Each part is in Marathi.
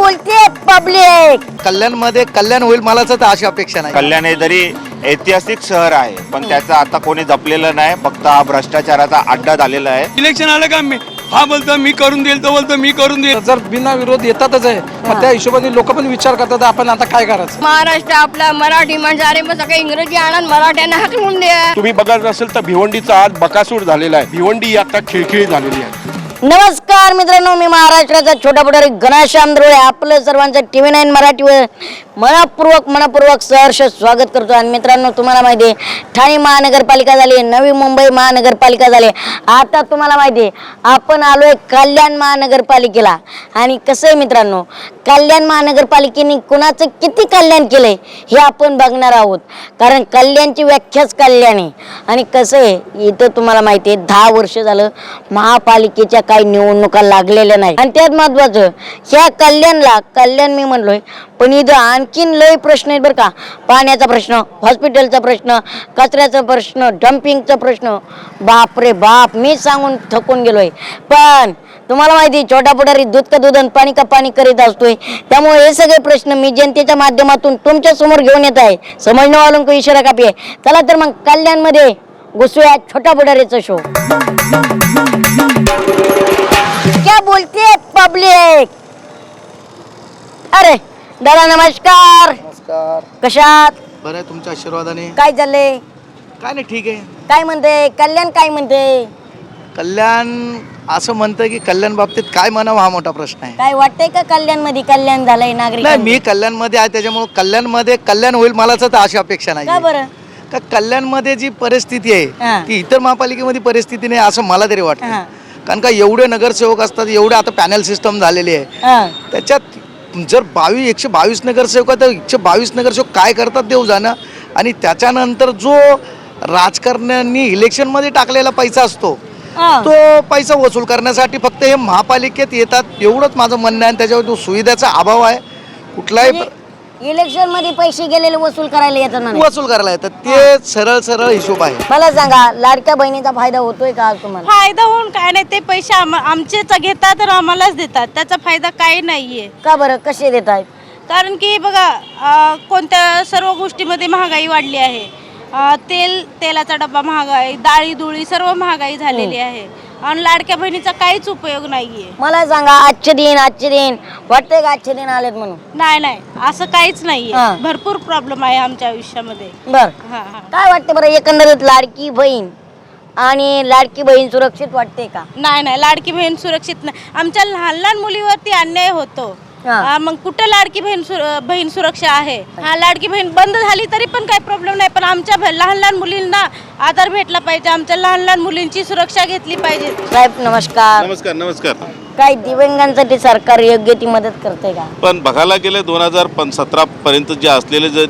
बोलते पब्लिक? कल्याण मध्ये कल्याण होईल मलाच तर अशी अपेक्षा नाही. कल्याण हे जरी ऐतिहासिक शहर आहे पण त्याचं आता कोणी जपलेलं नाही, फक्त हा भ्रष्टाचाराचा अड्डा झालेला आहे. इलेक्शन आलं का मी हा बोलतो मी करून देईल, तो बोलतो मी करून देईल. जर बिना विरोध येतातच आहे, मग त्या हिशोबाने लोक पण विचार करतात आपण आता काय करायचं. महाराष्ट्र आपला मराठी माणसं, अरे मग सगळं इंग्रजी आणा मराठ्यांना हाकलून द्या. तुम्ही बघत असेल तर भिवंडीचा आज बकासूर झालेला आहे. भिवंडी आता खिळखिळी झालेली आहे. नमस्कार मित्रांनो, मी महाराष्ट्राचा छोटा पुढारी घनश्याम धुळे आपलं सर्वांचं TV9 मराठीवर मनपूर्वक सहर्ष स्वागत करतो. आणि मित्रांनो, तुम्हाला माहिती आहे ठाणे महानगरपालिका झाली, नवी मुंबई महानगरपालिका झाली, आता तुम्हाला माहिती आहे आपण आलोय कल्याण महानगरपालिकेला. आणि कसं आहे मित्रांनो, कल्याण महानगरपालिकेने कुणाचं किती कल्याण केलंय हे आपण बघणार आहोत, कारण कल्याणची व्याख्याच कल्याण आहे. आणि कसं आहे इथं तुम्हाला माहिती आहे 10 वर्ष झालं महापालिकेच्या काही निवडणुका लागलेल्या नाही. आणि त्यात महत्वाचं ह्या कल्याण मी म्हणलोय, पण इथं आणखीन लय प्रश्न आहेत बरं का. पाण्याचा प्रश्न, हॉस्पिटलचा प्रश्न, कचऱ्याचा प्रश्न, डम्पिंगचा प्रश्न, बाप रे बाप मी सांगून थकून गेलोय. पण तुम्हाला माहिती छोटा पुढारी दूध का दूध आणि पाणी का पाणी करीत असतोय, त्यामुळे हे सगळे प्रश्न मी जनतेच्या माध्यमातून तुमच्या समोर घेऊन येत आहे. समजणं वालों को इशारा काफी आहे. चला तर मग कल्याण मध्ये घुसूया छोटा पुढारीचा शो. क्या बोलते पब्लिक? अरे दादा नमस्कार. नमस्कार. कशात? बरं आहे तुमच्या आशीर्वादाने. काय चाललंय? काय नाही, ठीक आहे. काय म्हणते कल्याण? काय म्हणते कल्याण? असं म्हणतं की कल्याण बाबतीत काय म्हणावं हा मोठा प्रश्न आहे. काय वाटतंय का कल्याण मध्ये कल्याण झालंय नागरिक? नाही, मी कल्याण मध्ये आहे त्याच्यामुळे कल्याण मध्ये कल्याण होईल मलाच तर अशी अपेक्षा नाही. का बरं? का कल्याण मध्ये जी परिस्थिती हा. आहे ती इतर महापालिकेमध्ये परिस्थिती नाही असं मला तरी वाटतं. हा. कारण का एवढे नगरसेवक असतात, एवढे आता पॅनल सिस्टम झालेली आहे, हा. त्याच्यात जर 122 नगरसेवक तर 122 नगरसेवक काय करतात देव जाणं. आणि त्याच्यानंतर जो राजकारण्यांनी इलेक्शनमध्ये टाकलेला पैसा असतो हा. तो पैसा वसूल करण्यासाठी फक्त हे महापालिकेत येतात, एवढंच माझं म्हणणं आहे. त्याच्यावर जो सुविधाचा अभाव आहे, कुठलाही इलेक्शन मध्ये पैसे गेलेले वसूल करायला येतात ना? वसूल करायला येतात, ते सरळ हिशोब आहे. मला सांगा लाडक्या बहिणीचा फायदा होतोय का आज तुम्हाला? फायदा होऊन काय नाही, ते पैसे आमचेच घेतात तर आम्हालाच देतात, त्याचा फायदा काही नाहीये. का बरं? कसे देत आहेत? कारण की बघा कोणत्या सर्व गोष्टीमध्ये महागाई वाढली आहे. तेलाचा डब्बा महागाई, डाळी दुळी सर्व महागाई झालेली आहे. आणि लाडक्या बहिणीचा काहीच उपयोग नाहीये. मला सांगा आजचे दिन वाटतंय का आजचे दिन आलेत म्हणून? नाही असं काहीच नाहीये. हा. भरपूर प्रॉब्लेम आहे आमच्या आयुष्यामध्ये. बर हा. काय वाटतं बरं एकंदरीत लाडकी बहीण आणि लाडकी बहीण सुरक्षित वाटते का? नाही लाडकी बहीण सुरक्षित नाही. आमच्या लहान मुलीवरती अन्याय होतो. हा. मग कुठं लाडकी बहीण सुरक्षा आहे? हा, लाडकी बहीण बंद झाली तरी पण काही प्रॉब्लेम नाही, पण आमच्या लहान मुलींना आधार भेटला पाहिजे, आमच्या लहान मुलींची सुरक्षा घेतली पाहिजे. साहेब नमस्कार. नमस्कार. काय दिव्यांगांसाठी सरकार योग्य ती मदत करते का? पण बघायला गेले 2017 पर्यंत जे असलेले जे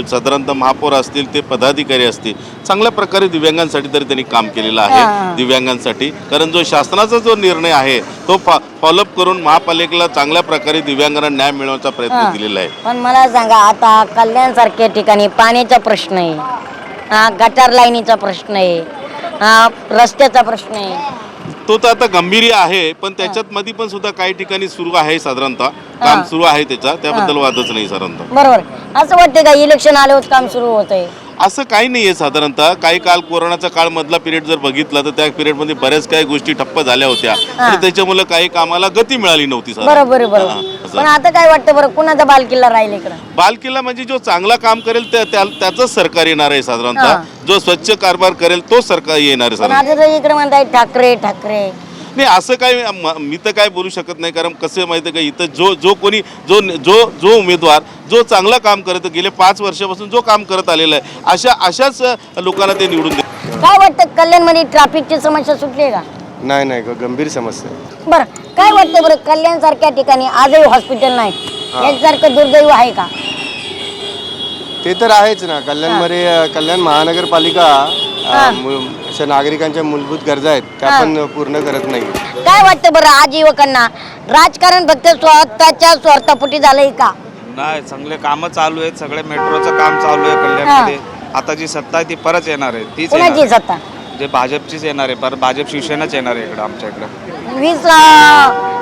साधारणतः महापौर असतील, ते पदाधिकारी असतील, चांगल्या प्रकारे दिव्यांगांसाठी तरी त्यांनी काम केलेलं हा. आहे. दिव्यांगांसाठी कारण जो शासनाचा जो निर्णय आहे तो फॉलोअप करून महापालिकेला चांगल्या प्रकारे दिव्यांगांना न्याय मिळवण्याचा प्रयत्न केलेला आहे. पण मला सांगा आता कल्याण सारख्या ठिकाणी पाण्याचा प्रश्न आहे, गटार लाईनीचा प्रश्न आहे, रस्त्याचा प्रश्न आहे. तो तर आता गंभीर आहे, पण त्याच्यात मध्ये पण सुद्धा काही ठिकाणी सुरू आहे, साधारणतः काम सुरू आहे त्याबद्दल वादच नाही साधारणतः. बरोबर. असं वाटतं का इलेक्शन आल्यावर काम सुरू होतंय? असं काही नाहीये. साधारणतः काही काल कोरोनाचा काळ मधला पिरियड जर बघितला तर त्या पिरियड मध्ये बऱ्याच काही गोष्टी ठप्प झाल्या होत्या आणि त्याच्यामुळे काही कामाला गती मिळाली नव्हती. बरोबर. पण आता काय वाटतं बरं, कुणाचा बालकिल्ला राहील इकडं? बालकिल्ला म्हणजे जो चांगला काम करेल त्याचंच सरकार येणार आहे साधारणतः. जो स्वच्छ कारभार करेल तो सरकार येणार आहे. आता तर इकडे म्हणताय ठाकरे नाही, असं काही मी तर काय बोलू शकत नाही, कारण कसं माहिती आहे का, इथं जो कोणी जो उमेदवार जो चांगला काम करत गेले 5 वर्षापासून जो काम करत आलेला आहे अशाच लोकांना ते निवडून दे. काय वाटतं कल्याण मध्ये ट्रॅफिकची समस्या सुटली आहे का? नाही गंभीर समस्या आहे. बरं काय वाटतं बरं, कल्याण सारख्या ठिकाणी आजही हॉस्पिटल नाही, यासारखं दुर्दैव आहे का? ते तर आहेच ना. कल्याण महानगरपालिका अशा नागरिकांच्या मूलभूत गरजा आहेत त्या पण पूर्ण करत नाही. काय वाटतं बरं आज युवकांना, राजकारण फक्त स्वतःच्या स्वार्थापोटी झालंय का? नाही, चांगले कामं चालू आहेत. सगळे मेट्रोचं काम चालू आहे कल्याणमध्ये. आता जी सत्ता आहे ती परत येणार आहे, तीच कोणाची सत्ता? जे भाजपचीच येणार आहे, परत भाजप शिवसेनाच येणार आहे इकडे आमच्या इकडे. 20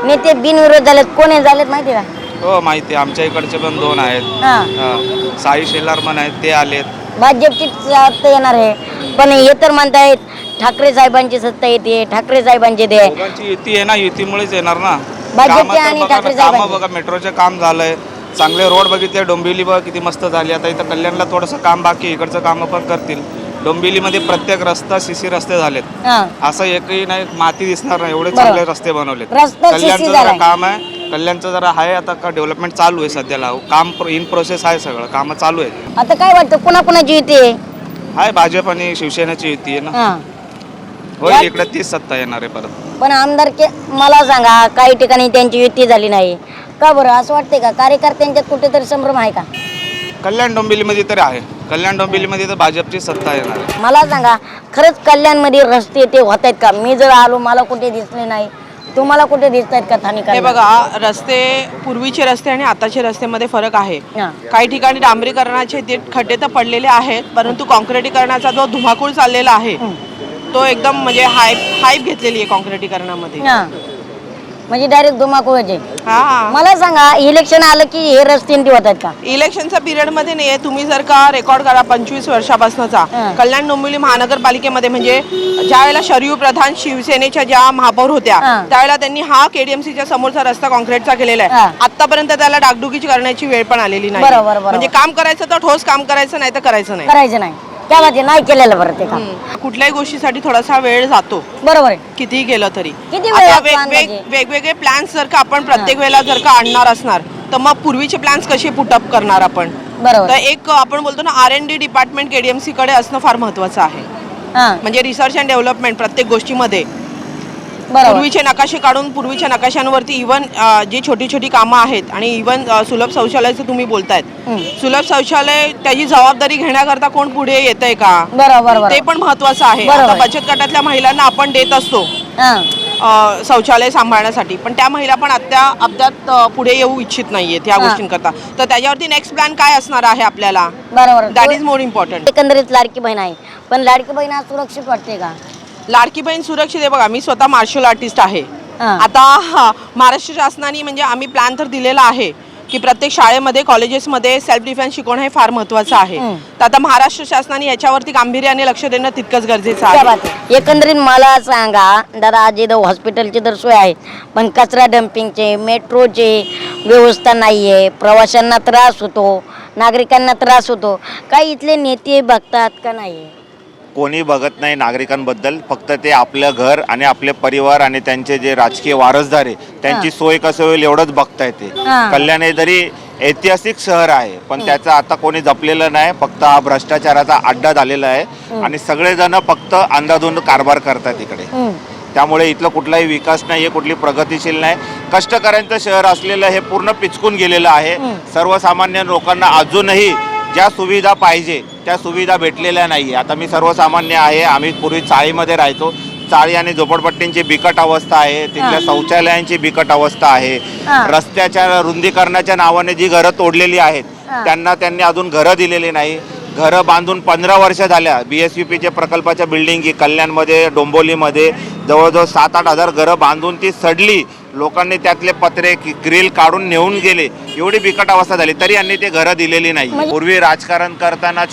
नेते बिनविरोध झालेत. कोण झालेत माहिती का? हो माहिती आहे, आमच्या इकडचे पण 2 आहेत. हा साई शेलार पण आहेत, ते आलेत. भाजपची सत्ता येणार आहे, पण हे तर म्हणतायत ठाकरे साहेबांची सत्ता येते, ठाकरे साहेबांची ते दोघांची युती आहे ना, युतीमुळेच येणार ना. भाजपचे कामं तर आणि बघा ना, ठाकरे कामं साहेबांचे. बघा, मेट्रोचे काम झालंय, चांगले रोड बघितले, डोंबिवली बघ किती मस्त झाली. आता इथं कल्याणला थोडंसं काम बाकी, इकडचं कामं पण करतील. डोंबिवलीमध्ये प्रत्येक रस्ता सीसी रस्ते झालेत, हा असं एकही नाही माती दिसणार नाही, एवढे बरोबर. चांगले रस्ते बनवलेत. रस्ता कल्याणचं CC जरा झालाय. काम आहे, कल्याणचं जरा आहे आता का डेव्हलपमेंट चालू आहे सध्याला, काम इन प्रोसेस आहे, सगळं कामं चालू आहेत. आता काय वाटतं कुणाकुणाची युती आहे? आहे भाजप आणि शिवसेनेची युती आहे ना, हा होईल इकडे तीच सत्ता येणार आहे परत. पण आमदार मला सांगा, काही ठिकाणी त्यांची युती झाली नाही का बरं? असं वाटतंय का कार्यकर्त्यांच्यात कुठेतरी संभ्रम आहे का? कल्याण डोंबिवलीमध्ये तरी आहे, कल्याण डोंबिवलीमध्ये तर भाजपची सत्ता येणार आहे. मला सांगा, खरंच कल्याणमध्ये रस्ते ते होत आहेत का? मी जर आलो मला कुठे दिसले नाही, तुम्हाला कुठे दिसत आहेत का स्थानिक? हे बघा, रस्ते पूर्वीचे रस्ते आणि आताचे रस्त्यामध्ये फरक आहे. हा. काही ठिकाणी डांबरीकरणाचे ते खड्डे तर पडलेले आहेत, परंतु कॉन्क्रिटीकरणाचा जो धुमाकूळ चाललेला आहे तो एकदम म्हणजे हाईप घेतलेली आहे कॉन्क्रिटीकरणामध्ये. हा. म्हणजे डायरेक्ट धुमाकूळचे. हा, मला सांगा, इलेक्शन आलं की हे रस्ते ते होत आहेत का? इलेक्शनच्या पिरियड मध्ये नाहीये. तुम्ही जर का रेकॉर्ड करा 25 वर्षापासूनचा हा. कल्याण डोंबिवली महानगरपालिकेमध्ये, म्हणजे ज्या वेळेला शरयू प्रधान शिवसेनेच्या ज्या महापौर होत्या हा. त्यावेळेला त्यांनी हा केडीएमसीच्या समोरचा रस्ता कॉन्क्रीटचा केलेला हा. आहे. आतापर्यंत त्याला डागडुगी करण्याची वेळ पण आलेली नाही. बरोबर, बरोबर. म्हणजे काम करायचं तर ठोस काम करायचं, नाही तर करायचं नाही. करायचं नाही, त्या बाबतीत नाही केलेलं बरं ते काम. कुठल्याही गोष्टीसाठी थोडासा वेळ जातो, बरोबर आहे. कितीही केलं तरी. किती वेळ आता लागतो अंदाजे? वेगवेगळे प्लॅन्स जर का आपण प्रत्येक वेळेला जर का आणणार असणार तर मग पूर्वीचे प्लॅन्स कसे पुटअप करणार आपण? बरोबर. तर एक आपण बोलतो ना, R&D डिपार्टमेंट केडीएमसी कडे असणं फार महत्वाचं आहे. हा म्हणजे रिसर्च अँड डेव्हलपमेंट प्रत्येक गोष्टीमध्ये. बरोबर. पूर्वीचे नकाशे काढून पूर्वीच्या नकाशांवरती इव्हन जी छोटी छोटी कामं आहेत आणि इव्हन सुलभ शौचालयाचं तुम्ही बोलतायत, सुलभ शौचालय त्याची जबाबदारी घेण्याकरता कोण पुढे येतंय का, बरोबर बरोबर. ते पण महत्वाचं आहे. बरोबर. आता बचत गटातल्या महिलांना आपण देत असतो हा. शौचालय सांभाळण्यासाठी, पण त्या महिला पण अद्याप पुढे येऊ इच्छित नाहीयेत या गोष्टींकरता. तर त्याच्यावरती नेक्स्ट प्लॅन काय असणार आहे आपल्याला, बरोबर. That is more important. एकंदरीत लाडकी बहीण आहे, पण लाडकी बहीण आज सुरक्षित वाटते का? लाडकी बहीण सुरक्षित आहे. बघा, मी स्वतः मार्शल आर्टिस्ट आहे. हा. आता महाराष्ट्र शासनाने म्हणजे आम्ही प्लॅन तर दिलेला आहे की प्रत्येक शाळेमध्ये कॉलेजेसमध्ये सेल्फ डिफेन्स शिकवणं हे फार महत्त्वाचं आहे. तर आता महाराष्ट्र शासनाने याच्यावरती गांभीर्याने लक्ष देणं तितकंच गरजेचं त्या आहे. बाबतीत एकंदरीत मला सांगा दादा, आज इथं हॉस्पिटलची तर सोय आहे, पण कचरा डम्पिंगचे, मेट्रोचे व्यवस्था नाही आहे, प्रवाशांना त्रास होतो, नागरिकांना त्रास होतो. काही इथले नेते बघतात का नाही? कोणी बघत नाही नागरिकांबद्दल, फक्त ते आपलं घर आणि आपले परिवार आणि त्यांचे जे राजकीय वारसदार आहे त्यांची सोय कसं होईल एवढंच बघता येते. हा. कल्याण हे जरी ऐतिहासिक शहर आहे पण त्याचं आता कोणी जपलेलं नाही, फक्त हा भ्रष्टाचाराचा अड्डा झालेला आहे आणि सगळेजण फक्त अंधाधुंद कारभार करतात इकडे. त्यामुळे इथलं कुठलाही विकास नाही आहे, कुठली प्रगतिशील नाही. कष्टकऱ्यांचं शहर असलेलं हे पूर्ण पिचकून गेलेलं आहे. सर्वसामान्य लोकांना अजूनही ज्या सुविधा पाहिजे त्या सुविधा भेटलेल्या नाही आहे. आता मी सर्वसामान्य आहे, आम्ही पूर्वी चाळीमध्ये राहायचो. चाळी आणि झोपडपट्टींची बिकट अवस्था आहे, तिथल्या शौचालयांची बिकट अवस्था आहे. रस्त्याच्या रुंदीकरणाच्या नावाने जी घरं तोडलेली आहेत त्यांनी अजून घरं दिलेली नाही. घरं बांधून 15 वर्ष झाल्या. BSVPच्या प्रकल्पाच्या बिल्डिंगी कल्याणमध्ये, डोंबिवलीमध्ये जवळजवळ 7-8 हजार घरं बांधून ती सडली. लोकांनी त्यातले पत्रे ग्रिल काढून नेऊन गेले, एवढी बिकट अवस्था झाली, तरी यांनी ते घरं दिलेली नाही. पूर्वी राजकारण करताना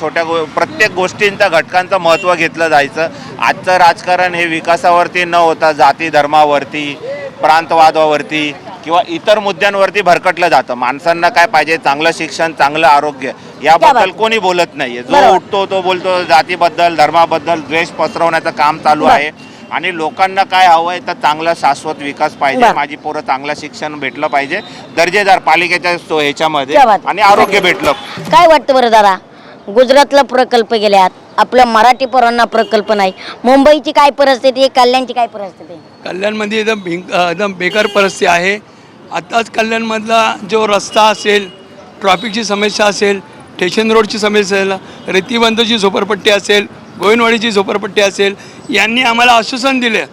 प्रत्येक गोष्टींचं घटकांचं महत्त्व घेतलं जायचं. आजचं राजकारण हे विकासावरती न होता जाती धर्मावरती, प्रांतवादावरती किंवा इतर मुद्द्यांवरती भरकटलं जातं. माणसांना काय पाहिजे, चांगलं शिक्षण, चांगलं आरोग्य, याबद्दल कोणी बोलत नाहीये. जो उठतो तो बोलतो जातीबद्दल, धर्माबद्दल द्वेष पसरवण्याचं काम चालू आहे. आणि लोकांना काय हवंय तर चांगला शाश्वत विकास पाहिजे, माझी पोरं चांगलं शिक्षण भेटलं पाहिजे दर्जेदार पालिकेच्या ह्याच्यामध्ये, आणि आरोग्य भेटलं. काय वाटतं बरं दादा, गुजरातला प्रकल्प गेल्यात, आपल्या मराठी पोरांना प्रकल्प नाही. मुंबईची काय परिस्थिती आहे, कल्याणची काय परिस्थिती आहे? कल्याणमध्ये एकदम बेकार परिस्थिती आहे. आताच कल्याणमधला जो रस्ता असेल, ट्रॅफिकची समस्या असेल, स्टेशन रोडची समस्या असेल, रेतीबंदची झोपडपट्टी असेल, गोविंदवाडीची झोपडपट्टी असेल, यांनी आम्हाला आश्वासन दिलं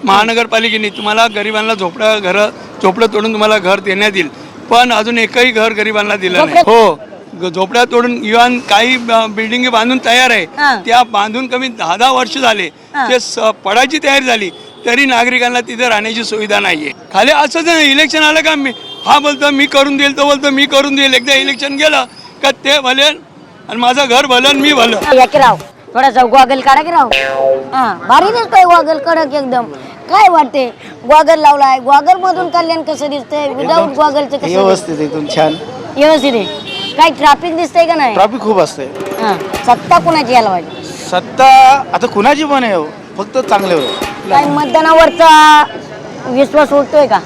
महानगरपालिकेने, तुम्हाला गरिबांना झोपडं तोडून तुम्हाला घर देण्यात येईल, पण अजून एकही घर गरिबांना दिलं नाही. हो, झोपड्या तोडून इव्हन काही बिल्डिंगी बांधून तयार आहे, त्या बांधून कमी 10 वर्ष झाले, ते पडायची तयारी झाली, तरी नागरिकांना तिथे राहण्याची सुविधा नाहीये. खाली असंच नाही, इलेक्शन आलं का हा बोलतो मी करून देईल, तो बोलतो मी करून देईल. एकदा इलेक्शन गेलं का ते भलेन आणि माझं घर भलं आणि मी भलं. या की राव थोडासा गॉगल काढा की राव. हा भारी दिसतोय गॉगल कडक एकदम. काय वाटते गॉगल लावलाय, गॉगल मधून कल्याण कसं दिसतंय, विदाऊट गॉगलचं कसं व्यवस्थित एकदम छान. व्यवस्थित आहे. काय ट्रॅफिक दिसतंय का नाही? ट्रॉफिक खूप असते. हा सत्ता कुणाची यायला पाहिजे? सत्ता आता कुणाची पण आहे, फक्त चांगले काय मतदानावरचा विश्वास उठतोय का?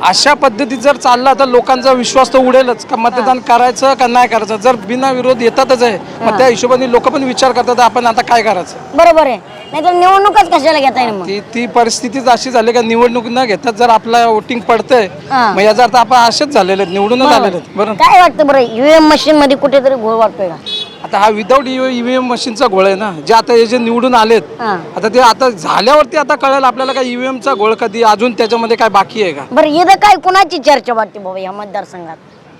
अशा पद्धतीत जर चालला तर लोकांचा विश्वास तर उडेलच का मतदान करायचं का नाही करायचं. जर बिना विरोध येतातच आहे मग त्या हिशोबाने लोक पण विचार करतात आपण आता काय करायचं. बरोबर आहे. नाही तर निवडणूकच कशाला घेता येईल मग? ती परिस्थितीच अशी झाली का निवडणूक न घेतात जर आपला वोटिंग पडतंय हा. मग याचा अर्थ आपण असेच झालेले आहेत, निवडूनच आलेले आहेत. बरं काय वाटतं बरं ईव्हीएम मशीन मध्ये कुठेतरी घोळ वाटतोय का? आता हा विदाऊट ईव्हीएम मशीनचा घोळ आहे ना, जे आता हे जे निवडून आलेत हा. आता ते आता झाल्यावरती आता कळेल आपल्याला काय ईव्हीएमचा घोळ कधी अजून त्याच्यामध्ये काय बाकी आहे का. बरं इथं काय कुणाची चर्चा वाटते बाबा या मतदारसंघात?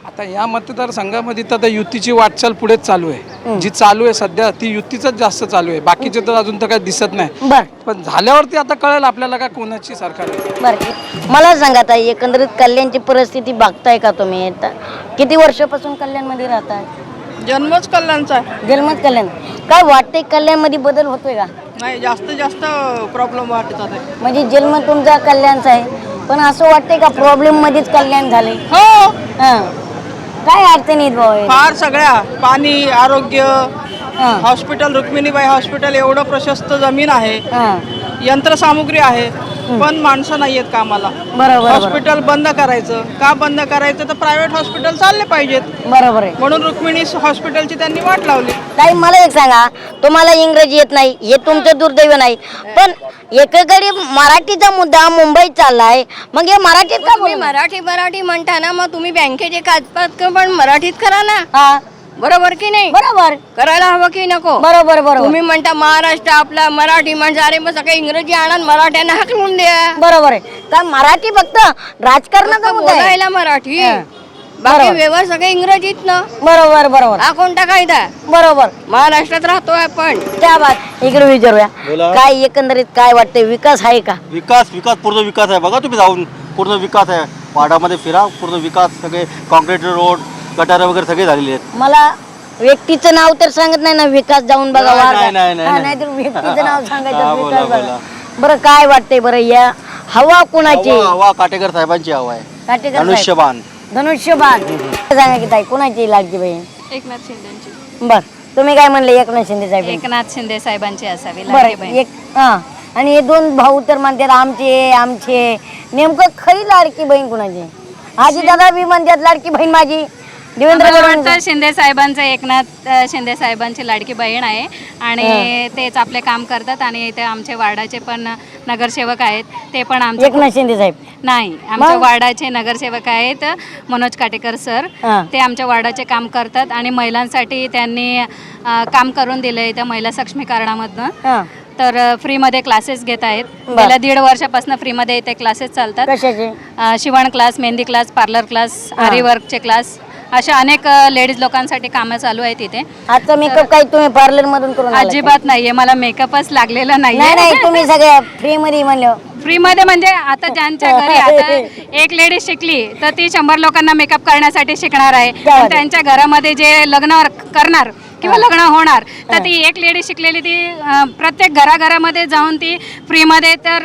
आता या मतदारसंघामध्ये तर आता युतीची वाटचाल पुढेच चालू आहे. जी चालू आहे सध्या ती युतीच जास्त चालू आहे, बाकीचे तर अजून तर काही दिसत नाही. बर पण झाल्यावरती आता कळेल आपल्याला का कोणाची सरकार आहे. बर मला सांगा ताई एकंदरीत कल्याणची परिस्थिती बघताय का तुम्ही? किती वर्षापासून कल्याणमध्ये राहताय? जन्मच कल्याणचा जन्मत कल्याण. काय वाटतंय कल्याणमध्ये बदल होतोय का? नाही, जास्त प्रॉब्लेम वाटत आहे. म्हणजे जन्म तुमचा कल्याणचा आहे पण असं वाटतंय का प्रॉब्लेम मध्येच कल्याण झाले? हो, हा. काय अडचणीत भाऊ? फार सगळ्या पाणी, आरोग्य, हा. हॉस्पिटल, रुक्मिणीबाई हॉस्पिटल एवढं प्रशस्त जमीन आहे, हा. यंत्रसामुग्री आहे, पण माणसं नाही आहेत कामाला. बरोबर हॉस्पिटल बंद करायचं का? बंद करायचं तर प्रायव्हेट हॉस्पिटल चालले पाहिजेत, बरोबर आहे. म्हणून रुक्मिणी हॉस्पिटलची त्यांनी वाट लावली. ताई मला एक सांगा, तुम्हाला इंग्रजी येत नाही हे तुमचं दुर्दैव नाही, पण एकेकडे मराठीचा मुद्दा मुंबईत चाललाय, मग हे मराठीत का तुम्ही मराठी म्हणता ना, मग तुम्ही बँकेचे कागदपत्र पण मराठीत करा ना. हा बरोबर की नाही? बरोबर करायला हवं की नको? बरोबर बरोबर तुम्ही म्हणता महाराष्ट्र आपला मराठी म्हणजे अरे मग सगळं इंग्रजी आणून मराठ्यांना हाकलून द्या. बरोबर आहे. का मराठी फक्त राजकारणाचा मुद्दा आहे? बोलायला मराठी, हा. बाकी बरोबर. व्यवहार सगळे इंग्रजीत ना. बरोबर बरोबर हा कोणता कायदा? बरोबर. महाराष्ट्रात राहतोय आपण. त्या बात इकडे विचारूया, काय एकंदरीत काय वाटतंय विकास आहे का? विकास पूर्ण विकास आहे. बघा तुम्ही जाऊन पूर्ण विकास आहे. वाडामध्ये फिरा, पूर्ण विकास, सगळे कॉन्क्रीट रोड, गटार वगैरे सगळे झालेले आहेत. मला व्यक्तीचं नाव तर सांगत नाही ना, विकास जाऊन बघा. नाही, वाढ. नाही, नाही, हा, नाही. नाहीतर व्यक्तीचं नाव हा, सांगायचं बोला, विकास बघा. बोला. बरं काय वाटतंय बरं या हवा कुणाची? हवा काटेकर साहेबांची हवा आहे. काटेकर साहेब. धनुष्यबाण. धनुष्यबाण सांगा की ताई कुणाची लाडकी बहीण? एकनाथ शिंदेची. बर तुम्ही काय म्हणले? एकनाथ शिंदे साहेब. एकनाथ शिंदे साहेबांची असावी बरं एक हा. आणि हे दोन भाऊ तर म्हणतात आमचे नेमकं खरी लाडकी बहीण कुणाची? आजी दादा बी म्हणतात लाडकी बहीण माझी देवेंद्र फडणवीस. शिंदे साहेबांचं, एकनाथ शिंदे साहेबांची लाडकी बहीण आहे आणि तेच आपले काम करतात आणि इथे आमचे वार्डाचे पण नगरसेवक आहेत, ते पण आमचे एकनाथ शिंदे साहेब नाही, आमच्या वार्डाचे नगरसेवक आहेत मनोज काटेकर सर. हा. ते आमच्या वार्डाचे काम करतात आणि महिलांसाठी त्यांनी काम करून दिलं त्या महिला सक्षमीकरणामधनं. हा. तर फ्रीमध्ये क्लासेस घेत आहेत. गेल्या 1.5 वर्षापासून फ्रीमध्ये ते क्लासेस चालतात. कशाचे? शिवण class, mehndi class, parlour class, आरी वर्कचे क्लास, अशा अनेक लेडीज लोकांसाठी कामं चालू आहेत तिथे. आता मेकअप काही तुम्ही पार्लर मधून करून आलात का? अजिबात नाहीये, मला मेकअपच लागलेला नाही नाहीये. नाही तुम्ही सगळ्या फ्री मध्ये म्हणलं. फ्रीमध्ये म्हणजे आता ज्यांच्या घरी आता एक लेडीज शिकली तर ती 100 लोकांना मेकअप करण्यासाठी शिकणार आहे. पण त्यांच्या घरामध्ये जे लग्न करणार किंवा लग्न होणार तर ती एक लेडी शिकलेली ती प्रत्येक घराघरामध्ये जाऊन ती फ्रीमध्ये तर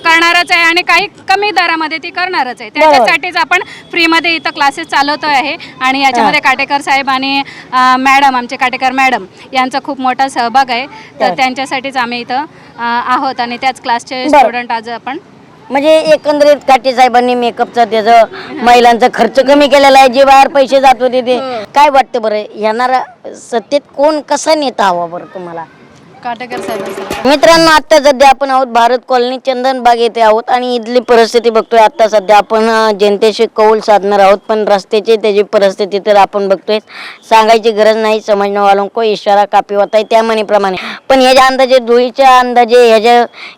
करणारच आहे आणि काही कमी दरामध्ये ती करणारच आहे. त्याच्यासाठीच आपण फ्रीमध्ये इथं क्लासेस चालवतो आहे आणि याच्यामध्ये काटेकर साहेब आणि मॅडम, आमचे काटेकर मॅडम यांचा खूप मोठा सहभाग आहे. तर त्यांच्यासाठीच आम्ही इथं आहोत आणि त्याच क्लासचे स्टुडंट आज आपण. म्हणजे एकंदरीत काटे साहेबांनी मेकअपचा त्याचं महिलांचा खर्च कमी केलेला आहे, जे बाहेर पैसे जात होते ते. काय वाटतं बरं येणारा सत्तेत कोण कसा नेता हवा बरं तुम्हाला? काटेकर साहेब. मित्रांनो आता सध्या आपण आहोत भारत कॉलनी चंदनबाग येथे आहोत आणि इथली परिस्थिती बघतोय. आता सध्या आपण जनतेशी कौल साधणार आहोत, पण रस्त्याची त्याची परिस्थिती तर आपण बघतोय, सांगायची गरज नाही. समजणं वालों को इशारा कापी होता आहे त्या म्हणीप्रमाणे. पण ह्याच्या अंदाजे धुळीच्या अंदाजे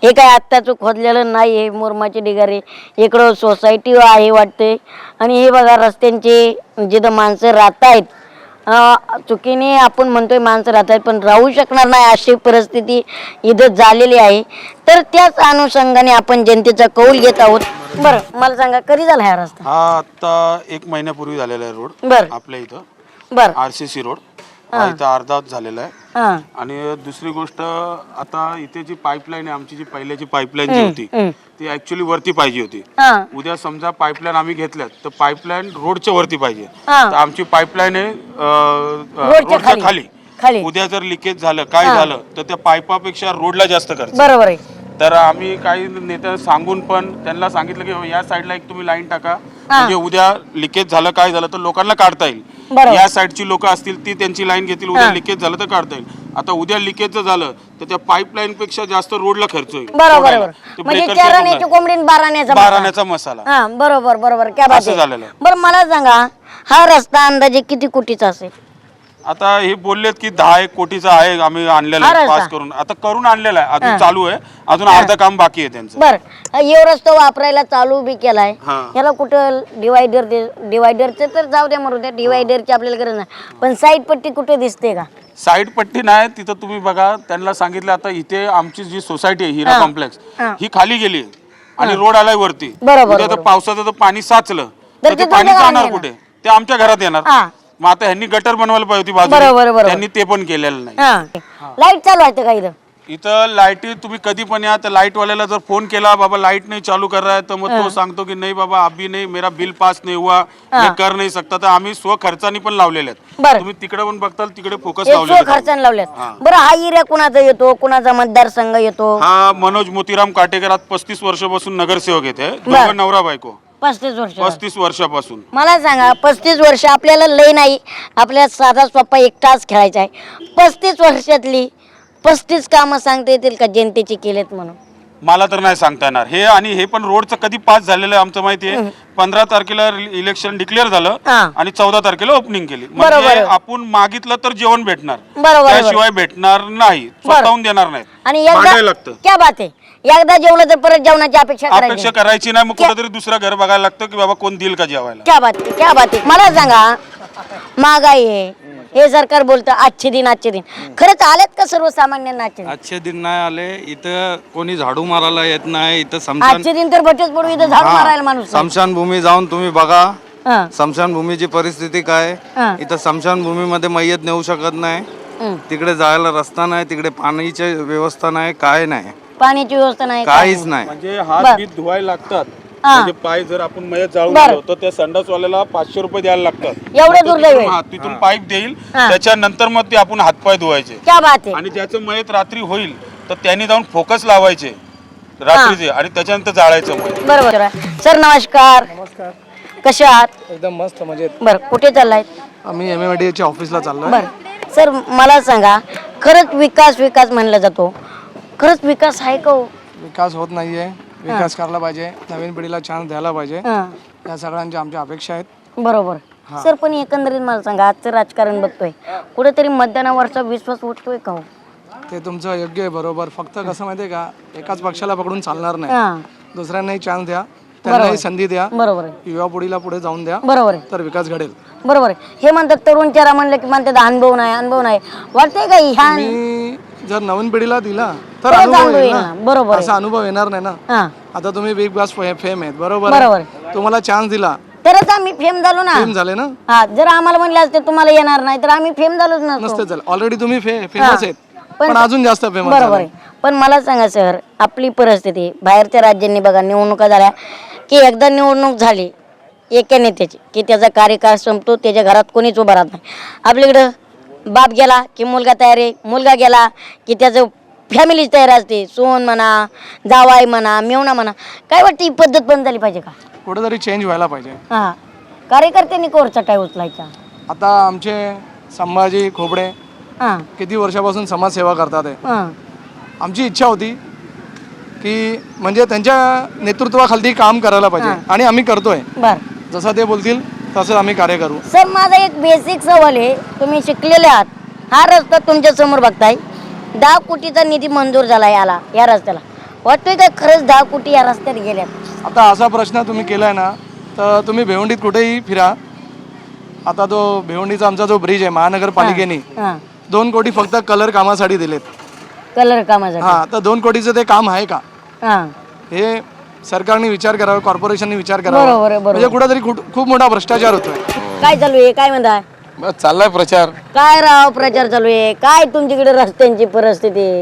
हे काय आत्ताचं खोदलेलं नाही, हे मुरमाचे ढिगारे. इकडं सोसायटी आहे वाटते आणि हे बघा रस्त्यांचे जिथं माणसं राहत आहेत चुकीने आपण म्हणतोय माणसं राहतात पण राहू शकणार नाही अशी परिस्थिती इथं झालेली आहे. तर त्याच अनुषंगाने आपण जनतेचा कौल घेत आहोत. बरं मला सांगा कधी झाला हा रस्ता? हा आता 1 महिन्यापूर्वी झालेला आहे रोड बरं आपल्या इथं बरं RCC रोड हा इथं अर्धाच झालेला आहे. हां आणि दुसरी गोष्ट आता इथे जी पाईपलाईन आहे आमची जी पहिल्याची पाईपलाईन जी होती ती ऍक्च्युली वरती पाहिजे होती. हां उद्या समजा पाईपलाईन आम्ही घेतल्यात तर पाईपलाईन रोडच्या वरती पाहिजे. हां. तर आमची पाईपलाईन आहे रोडच्या रोडच्या खाली. खाली. उद्या जर लिकेज झालं काय झालं तर त्या पाईपापेक्षा रोडला जास्त खर्च. बरोबर आहे. तर आम्ही काही नेत्यांना सांगून पण त्यांना सांगितलं की या साईडला एक तुम्ही लाईन टाका म्हणजे उद्या लिकेज झालं काय झालं तर लोकांना काढता येईल. बरोबर. या साईडची लोक असतील ती त्यांची लाईन घेतील उद्या लिकेज झालं तर काढता येईल. आता उद्या लिकेज जर झालं तर त्या पाईपलाईन पेक्षा जास्त रोडला खर्च होईल. बरोबर तोडायला. ते म्हणजे breaker 4 चे आण्याची कोंबडी आणि 12 आण्याचा मसाला. 12 आण्याचा मसाला हा बरोबर बरोबर क्या बात असं आहे. झालेलं आहे. बरं मला सांगा हा रस्ता अंदाजे किती कोटीचा असेल? आता हे बोललेत की 10-1 कोटीचा आहे आम्ही आणलेला हा आहे रस्ता. पास करून आता करून आणलेला आहे अजून चालू आहे अजून अर्ध काम बाकी आहे त्यांचं. बर हे रस्ता वापरायला चालू बी केलाय हा. याला कुठं डिवायडरचे तर जाऊ द्या मरू द्या डिवायडरची आपल्याला गरज नाही पण साईड पट्टी कुठे दिसते का? साईड पट्टी नाही तिथं तुम्ही बघा त्यांना सांगितलं आता इथे आमची जी सोसायटी आहे हिरा कॉम्प्लेक्स ही खाली गेली आणि रोड आलाय वरती. बरोबर, उद्या तर पावसाचं तर पाणी साचलं तर तर ते ते पाणी तुमच्या जाणार घरात कुठे? ते आमच्या घरात येणार. हा. मग आता ह्यांनी गटर बनवायला पाहिजे होती बरोबर, बाजूला बरोबर. त्यांनी ते पण केलेलं नाही. हा लाईट चालू आहे का इथं? इथं लाईटी तुम्ही कधी पण या तर लाईट वाल्याला जर फोन केला बाबा लाईट नहीं चालू कर रहा है तो मग तो सांगतो की नाही बाबा अभी नहीं मेरा बिल पास नहीं हुआ मैं कर नहीं सकता. तर आम्ही स्व खर्चानी पण लावलेले आहेत. बरं. तुम्ही तिकडे पण बघताल तिकडे फोकस एक लावलेले खर्चाने लावल्यात. बरं हा एरिया कुणाचा येतो कुणाचा मतदारसंघ येतो? हा मनोज मोतीराम काटेकर आज 35 वर्षापासून नगरसेवक येते दोघं नवरा बायको 35 वर्ष 35 वर्षापासून. मला सांगा 35 वर्ष आपल्याला लय नाही आपल्याला साधा सोपा एक तास खेळायचा आहे 35 वर्षातली 35 कामं सांगता येतील का जनतेची केलेत म्हणून? मला तर नाही सांगता येणार हे. आणि हे पण रोडचं कधी पास झालेलं आहे आमचं माहिती आहे. 15 तारखेला इलेक्शन डिक्लेअर झालं हा. आणि 14 तारखेला ओपनिंग केली. बरोबर. म्हणजे आपण मागितलं तर जेवण भेटणार बरोबर. त्याशिवाय भेटणार नाही स्वतःहून देणार नाही आणि मागायला एकदा लागतं. क्या बात आहे एकदा जेवलं तर परत जेवणाची अपेक्षा करायची अपेक्षा करायची नाही मग कुठेतरी दुसरं घर बघायला लागतं की बाबा कोण देईल का जेवायला. क्या बात आहे क्या बात आहे. मला सांगा महागाई आहे हे सरकार बोलतं आजचे दिन खरंच आलेत का सर्वसामान्यांना आजचे दिन? आजचे दिन नाही आले इथं कोणी झाडू मारायला येत नाही इथं समशान आजचे दिन तर बचत पडू इथं झाडू मारायला माणूस नाही. स्मशानभूमी जाऊन तुम्ही बघा हा, स्मशानभूमीची परिस्थिती काय. हा. इथं स्मशानभूमीमध्ये मैयत नेऊ शकत नाही. तिकडे जायला रस्ता नाही तिकडे पाण्याची व्यवस्था नाही काय नाही पाण्याची व्यवस्था नाही काहीच नाही. म्हणजे हात बीत धुवायला लागतात हा. म्हणजे पाय जर आपण मयत जाळून बरं. आलो तर त्या संडासवाल्याला 500 रुपये द्यायला लागतात. एवढं मग तो दुर्दैव आहे. तिथून- हा, तिथून पाईप देईल हा. त्याच्यानंतर मग ते आपण हातपाय धुवायचे क्या बात आहे. आणि ज्याचं मयत रात्री होईल तर त्यांनी जाऊन फोकस लावायचे रात्रीचे आणि त्याच्यानंतर जाळायचं मयत. बरोबर सर नमस्कार. कसे आहात? एकदम मस्त मजेत. बर कुठे चाललाय? आम्ही MMIDA ऑफिसला चाललोय. बर सर मला सांगा खरंच विकास म्हणला जातो खरंच विकास आहे का हो? विकास होत नाहीये. विकास करायला पाहिजे नवीन पिढीला चान्स द्यायला पाहिजे हा, या सगळ्यांच्या आमच्या अपेक्षा आहेत. बरोबर सर पण एकंदरीत मला सांगा आजचं राजकारण बघतोय कुठेतरी मतदानावरचा विश्वास उठतोय का हो? ते तुमचं योग्य आहे बरोबर. फक्त कसं माहितीये का एकाच पक्षाला पकडून चालणार नाही. हा, दुसऱ्यांनाही चान्स द्या त्यांनाही संधी द्या बरोबर आहे युवा पिढीला पुढे जाऊन द्या बरोबर आहे तर विकास घडेल. बरोबर आहे. हे म्हणतात तरुण चेहरा म्हणलं की म्हणतात अनुभव नाही वाटतंय का ह्या मी जर नवीन पिढीला दिला तर तरच अनुभव अनुभव येईल येईल ना. ना. बरोबर आहे. असा अनुभव येणार नाही ना. हा आता तुम्ही बिग बॉस फेम आहेत बरोबर बरोबर आहे. तुम्हाला चान्स दिला तरच आम्ही फेम झालो ना. फेम झाले ना. हा जर आम्हाला म्हणले असते तुम्हाला येणार नाही तर आम्ही फेम झालोच नसतो. नसते झालं ऑलरेडी तुम्ही फेमस आहेत पण- पण अजून जास्त फेमस बरोबर आहे. पण मला सांगा सर आपली परिस्थिती बाहेरच्या राज्यांनी बघा निवडणुका झाल्या की एकदा निवडणूक झाली एका नेत्याची की त्याचा कार्यकाळ संपतो त्याच्या घरात कोणीच उभा राहत नाही. आपल्याकडं बाप गेला की मुलगा तयार आहे मुलगा गेला की त्याचं फॅमिली तयार असते सोन म्हणा जावाई म्हणा मेवणा म्हणा काय वाटतं ही पद्धत बंद झाली पाहिजे का? कुठेतरी चेंज व्हायला पाहिजे. हा कार्यकर्त्यांनी कोरचा टाय उचलायचा. आता आमचे संभाजी खोबडे हा किती वर्षापासून समाजसेवा करतात आहे. हा आमची इच्छा होती की म्हणजे त्यांच्या नेतृत्वाखाली काम करायला पाहिजे आणि आम्ही करतोय. बर जसं ते बोलतील तसं आम्ही कार्य करू. सर माझा एक बेसिक सवाल आहे तुम्ही शिकलेले आहात हा रस्ता तुमच्या समोर बघताय 10 कोटीचा निधी मंजूर झाला या रस्त्याला वाटतोय का खरंच 10 कोटी या रस्त्यात गेल्यात? आता असा प्रश्न तुम्ही केलाय ना तर तुम्ही भिवंडीत कुठेही फिरा आता तो भिवंडीचा आमचा जो ब्रिज आहे महानगरपालिकेने हा 2 कोटी फक्त कलर कामासाठी दिलेत. कलर कामासाठी. हा तर 2 कोटीचं ते काम आहे का हा हे सरकारने विचार करावा, कॉर्पोरेशनने विचार बरोबर करावा. आहे, बरोबर. म्हणजे कुठेतरी खूप मोठा भ्रष्टाचार होतोय. काय चालू आहे, काय म्हणताय? चाललाय प्रचार. काय राव प्रचार चालू आहे, काय तुमच्याकडे रस्त्यांची परिस्थिती?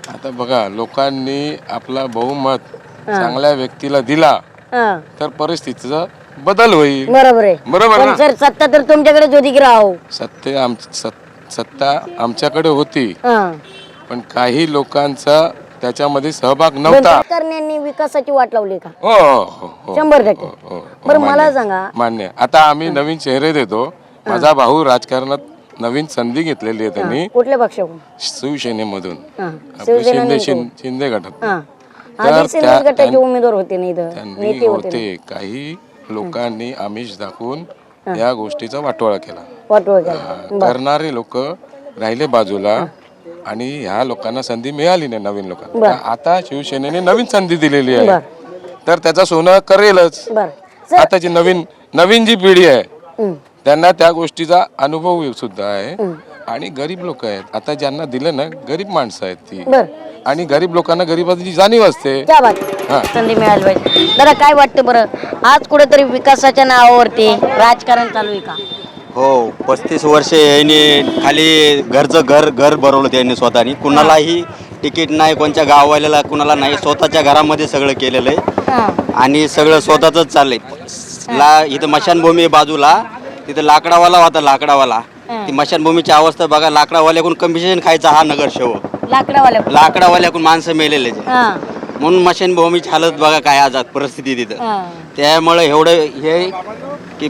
आता बघा, लोकांनी आपला बहुमत चांगल्या व्यक्तीला दिला हा तर परिस्थितीचा बदल होईल. बरोबर आहे. बरोबर पण ना? सर सत्ता तर तुमच्याकडेच होती की राव? सत्ता आमच्याकडे होती, हा पण काही लोकांचा त्याच्यामध्ये सहभाग नव्हता. सरकारने विकासाची वाट लावली का? हो हो हो 100%. हो, हो, बरं मान्य. मला सांगा. मान्य. आता आम्ही नवीन चेहरे देतो. माझा भाऊ राजकारणात नवीन संधी घेतलेली आहे त्यांनी कुठल्या पक्षाकडून? शिवसेनेमधून. हा आपले शिंदे गटात. हा तर आधी शिंदे गटाचे उमेदवार होते नाही इथं, त्यांनी नेते होते. होते काही लोकांनी आमिष दाखवून या गोष्टीचा वाटोळा केला. वाटोळ केला. करणारे लोक राहिले बाजूला आणि ह्या लोकांना संधी मिळाली नाही नवीन लोकांना. तर आता शिवसेनेने नवीन संधी दिलेली आहे, तर त्याचा सोनं करेलच. बरं आताची नवीन जी पिढी आहे त्यांना त्या गोष्टीचा अनुभव सुद्धा आहे. आणि गरीब लोक आहेत, आता ज्यांना दिलं ना, गरीब माणसं आहेत ती, आणि गरीब लोकांना गरीबाची जाणीव असते. क्या बात आहे. संधी मिळाली पाहिजे. जरा काय वाटतं बरं, आज कुठेतरी विकासाच्या नावावरती राजकारण चालू आहे का? हो, 35 वर्षे यांनी खाली घर भरवलं त्यांनी स्वतःनी. कुणालाही तिकीट नाही, कोणत्या गाववाल्याला कुणाला नाही, स्वतःच्या घरामध्ये सगळं केलेलं आहे आणि सगळं स्वतःच चाललंय. इथं मशानभूमी बाजूला, तिथं लाकडावाला होता, लाकडावाला. ती मशानभूमीची अवस्था बघा, लाकडावाल्याकडून कमिशन खायचा हा नगरसेवक. लाकडावाल्याकडून माणसं मेलेले, म्हणून मशानभूमीची हालत बघा काय आज परिस्थिती तिथं. त्यामुळे एवढं हे की,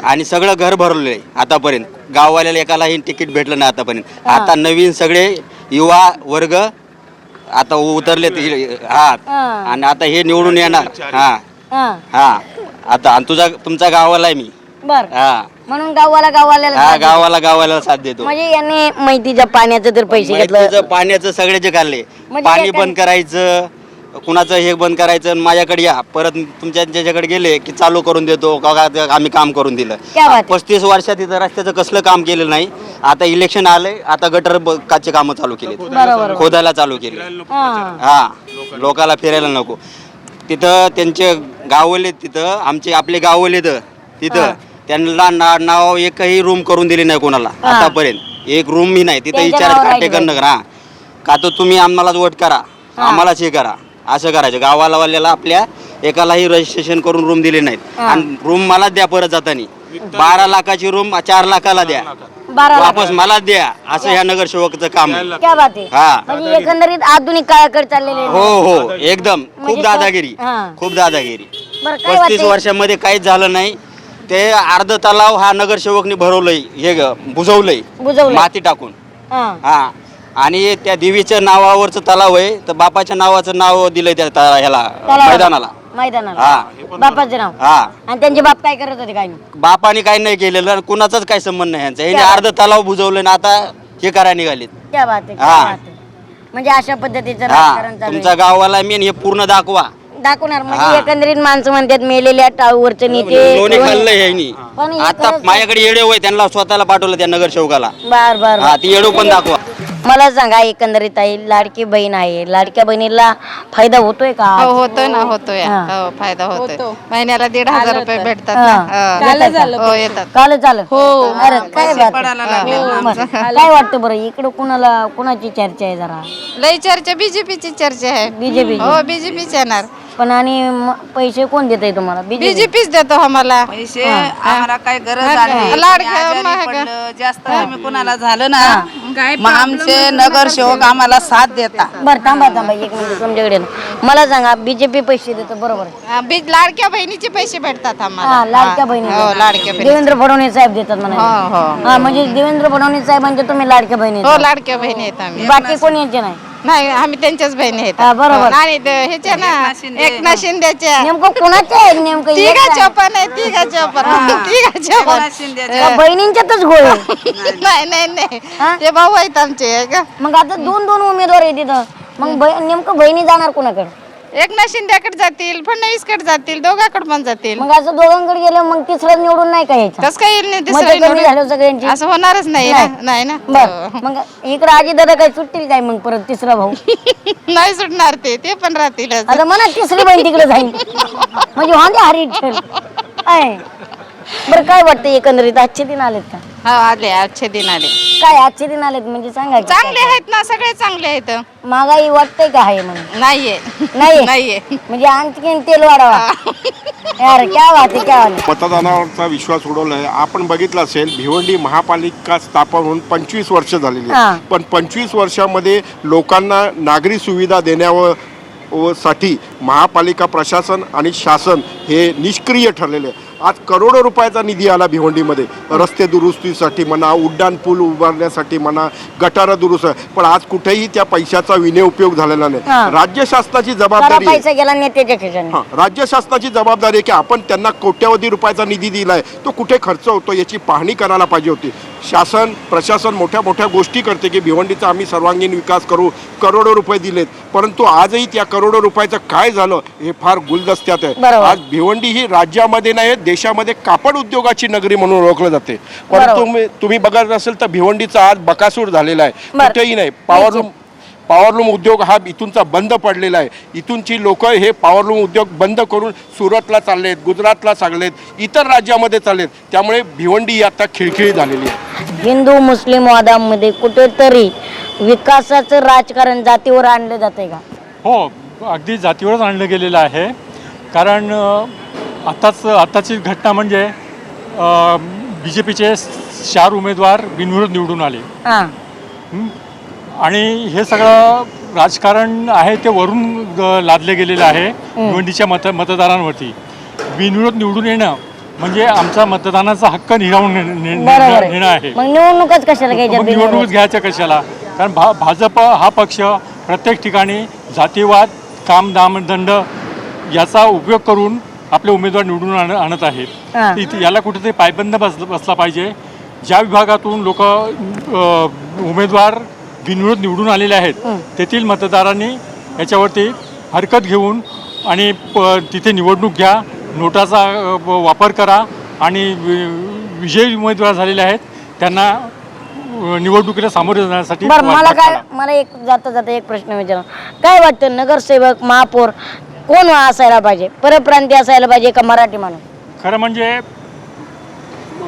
आणि सगळं घर भरलेलं आहे आतापर्यंत. गाववाल्याला एकालाही तिकीट भेटलं नाही आतापर्यंत. आता नवीन सगळे युवा वर्ग आता उतरले आणि आता हे निवडून येणार. हा आता आणि तुमचा गावाला आहे मी. बरं, म्हणून गावाला साथ देतो. म्हणजे यांनी माहितीच्या पाण्याचं तर पैसे घेतलं, पाण्याचं सगळ्याचे काढले. पाणी बंद करायचं, कुणाचं हे बंद करायचं, माझ्याकडे या, परत तुमच्याकडे गेले की चालू करून देतो का, आम्ही काम करून दिलं. 35 वर्षात इथं रस्त्याचं कसलं काम केलं नाही. आता इलेक्शन आलंय, आता गटर काचे कामं चालू केले, खोदायला चालू केले. हा, लोकाला फिरायला नको. तिथं त्यांचे गावले, तिथं आपले गावले तिथं त्यांना नाव एकही रूम करून दिली नाही कोणाला आतापर्यंत. एक रूम ही नाही तिथं. विचार काटेकर का तर तुम्ही आम्हालाच वोट करा, आम्हालाच हे करा, असं करायचं. गावाला आपल्या एकालाही रजिस्ट्रेशन करून रूम दिले नाहीत. आणि रूम मलाच द्या परत जातानी. 12 लाखाची रूम 4 लाखाला द्या, वापस मलाच द्या, असं ह्या नगरसेवकाचं काम आहे. हा, म्हणजे एकंदरीत आधुनिक काळाकडे चाललेले. हो एकदम खूप दादागिरी. 35 वर्षामध्ये काहीच झालं नाही. ते अर्ध तलाव हा नगरसेवकने भरवलंय, हे बुजवलंय माती टाकून. हा, आणि त्या देवीच्या नावावरचं तलाव आहे, तर बापाच्या नावाचं नाव दिलंय त्या ह्याला मैदानाला. बापाचं नाव. हा, आणि त्यांचे बाप काय करत होते? काय नाही, बापाने काही नाही केलेलं, कुणाचाच काही संबंध नाही यांचा. हे अर्ध तलाव बुजवलं ना, आता हे करायला निघालेत. क्या बात आहे, क्या बात आहे. म्हणजे अशा पद्धतीचं राजकारण चालू तुमचा गाववाला मेन हे पूर्ण दाखवा. दाखवणार. म्हणजे एकंदरीत माणसं म्हणतात मेलेल्या टाळूवरचे नेते लोणी खाल्लंय ह्यांनी. आता माझ्याकडे येडे होय, त्यांना स्वतःला पाठवलं त्या नगरसेवकाला. बर ती येडो पण दाखवा. मला सांगा, एकंदरीत आई लाडकी बहीण आहे, लाडक्या बहिणीला फायदा होतोय का? होतोय ना, होतोय. फायदा होतोय. महिन्याला 1,500 रुपये भेटतात ना. हो, येतात. काल चालत. अरे काय काय वाटतं बरं, इकडं कुणाची चर्चा आहे? जरा लई चर्चा, बीजेपीची चर्चा आहे. बीजेपी. हो, बीजेपीच येणार. पण आणि पैसे कोण देत आहे तुम्हाला? बीजेपीच देतो आम्हाला पैसे. आम्हाला काय गरज जास्त आम्ही कुणाला झालं ना, मग आमचे नगरसेवक आम्हाला साथ देतात. बरं, थांबा एक मिनिट तुमच्याकडे. मला सांगा, बीजेपी पैसे देतो बरोबर? लाडक्या बहिणीचे पैसे भेटतात आम्हाला. लाडक्या बहिणी. लाडक्या बहिणी देवेंद्र फडणवीस साहेब देतात म्हणा. म्हणजे देवेंद्र फडणवीस साहेबांचे तुम्ही लाडक्या बहिणी? हो, लाडक्या बहिणी आहेत आम्ही. बाकी कोणी याचे नाही? नाही, आम्ही त्यांच्याच बहिणी आहेत. बरोबर. आणि ह्याच्या ना, एकनाथ शिंदेच्या. नेमकं कोणाचे आहे? नेमकं तिघाच्या पण आहे, तिघाच्या बहिणींच्यातच गोळ. नाही, ते भाऊ आहेत आमचे. मग आता 2 उमेदवार आहे तिथं, मग नेमकं बहिणी जाणार कोणाकडे? एकनाथ शिंदेकडे जातील, फडणवीसकडे जातील, दोघांकडे पण जातील. मग असं दोघांकडे गेलं मग तिसरा निवडून नाही का यायचं? तसं काही येईल नाही, मतं तिसरं कमी निवडून. झालं सगळ्यांची. असं होणारच नाही ना. नाही ना. बर मग इकडे आजी दादा काय सुटतील काय मग परत तिसरा भाऊ? नाही सुटणार ते पण राहतील. आता म्हणा तिसरी बहीण तिकडे जाईल म्हणजे वांदे हरी आहे. बरं काय वाटतं एकंदरीत आजचे दिन आलेत का? हो आले, आजचे दिन आले. काय आजचे दिन आलेत म्हणजे सांगा की. चांगले आहेत ना, सगळे चांगले आहेत. महागाई वाटतंय का आहे म्हणून? नाहीये. नाही नाहीये. म्हणजे आणखीन तेल वाढवा. यार क्या बात आहे, क्या बात आहे. मतदानावरचा विश्वास उडवलाय. आपण बघितलं असेल भिवंडी महापालिका स्थापन होऊन 25 वर्ष झालेली हा. आहे. पण 25 वर्षामध्ये लोकांना नागरी सुविधा देण्यावर साठी महापालिका प्रशासन आणि शासन हे निष्क्रिय ठरलेले आहे. आज करोडो रुपयाचा निधी आला भिवंडीमध्ये, रस्ते दुरुस्तीसाठी म्हणा, उड्डाण पूल उभारण्यासाठी म्हणा, गटार दुरुस्त, पण आज कुठेही त्या पैशाचा विनियोग झालेला नाही. हा. राज्य शासनाची सारा जबाबदारी आहे. पैसा गेला नेत्याच्या खिशाने. हां, राज्य शासनाची जबाबदारी आहे की आपण त्यांना कोट्यवधी रुपयाचा निधी दिलाय, तो कुठे खर्च होतो याची पाहणी करायला पाहिजे होती. शासन प्रशासन मोठ्या मोठ्या गोष्टी करते की भिवंडीचा आम्ही सर्वांगीण विकास करू, करोडो रुपये दिलेत, परंतु आजही त्या करोडो रुपयाचं काय झालं हे फार गुलदस्त्यात आहे. बरोबर. आज भिवंडी ही राज्यामध्ये नाही देशामध्ये कापड उद्योगाची नगरी म्हणून ओळखलं जाते. परंतु तुम्ही बघत असेल तर भिवंडीचा आज बकासूर झालेला आहे. बरं. कुठेही नाही. पॉवरलूम उद्योग हा इथूनचा बंद पडलेला आहे. इथूनची लोक हे पॉवरलूम उद्योग बंद करून सुरतला चाललेत, गुजरातला चाललेत, इतर राज्यामध्ये चाललेत. त्यामुळे भिवंडी आता खिळखिळी झालेली आहे. हिंदू मुस्लिम वादामध्ये कुठेतरी विकासाचं राजकारण जातीवर आणलं जाते का? हो, अगदी जातीवरच आणलं गेलेलं आहे. कारण आत्ताची घटना म्हणजे BJPचे 4 उमेदवार बिनविरोध निवडून आले. हां. आणि हे सगळं राजकारण आहे ते वरून लादले गेलेलं आहे भिवंडीच्या मतदारांवरती. बिनविरोध निवडून येणं म्हणजे आमचा मतदानाचा हक्क हिरावून नेणं आहे. मग निवडणूकच कशाला घ्यायच्या? मग निवडणूकच घ्यायच्या कशाला? कारण भाजप हा पक्ष प्रत्येक ठिकाणी जातीवाद, कामदामदंड याचा उपयोग करून आपले उमेदवार निवडून आणत आहेत. याला कुठेतरी पायबंद बसला पाहिजे. ज्या विभागातून लोक उमेदवार बिनविरोध निवडून आलेले आहेत तेथील मतदारांनी याच्यावरती हरकत घेऊन आणि तिथे निवडणूक घ्या, नोटाचा वापर करा आणि विजयी उमेदवार झालेले आहेत त्यांना निवडणुकीला सामोरे जाण्यासाठी. मला एक जाता एक प्रश्न विचारा. काय वाटतं नगरसेवक महापौर कोण असायला पाहिजे? परप्रांतीय असायला पाहिजे का मराठी माणूस? खरं म्हणजे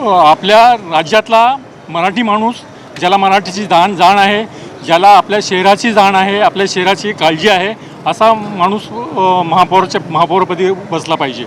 आपल्या राज्यातला मराठी माणूस ज्याला मराठीची जाण आहे, ज्याला आपल्या शहराची जाण आहे, आपल्या शहराची काळजी आहे, असा माणूस महापौरपदी बसला पाहिजे.